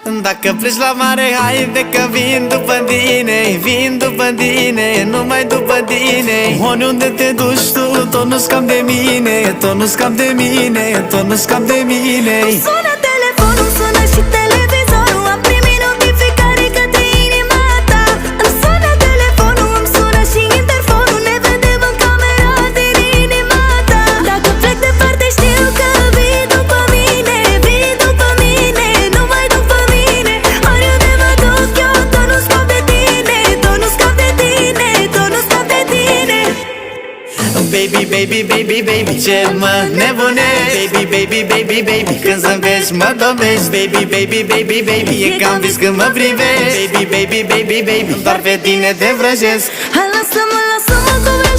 Dacă pleci la mare, haide că vin după tine, vin după tine, numai după tine. Oriunde te duci tu, tot nu scap de mine, tot nu scap de mine, tot nu scap de mine. Sună telefonul, sună și televizorul, am primit notificare către inima ta. Îmi sună telefonul, îmi sună și interfonul, ne vedem în camera din inima ta. Dacă plec departe știu că vii după mine, vii după mine, numai după mine. Oriunde mă duc eu, tot nu scap de tine, tot nu scap de tine, tot nu scap de tine. Baby, baby, baby, baby, ce mă nebunești. Baby, baby, baby, baby, când zâmbești mă dobești. Baby, baby, baby, baby, e cam vis când mă privești. Baby, baby, baby, baby, doar pe tine te vrăjesc. Hai lasă-mă, lasă-mă că vrei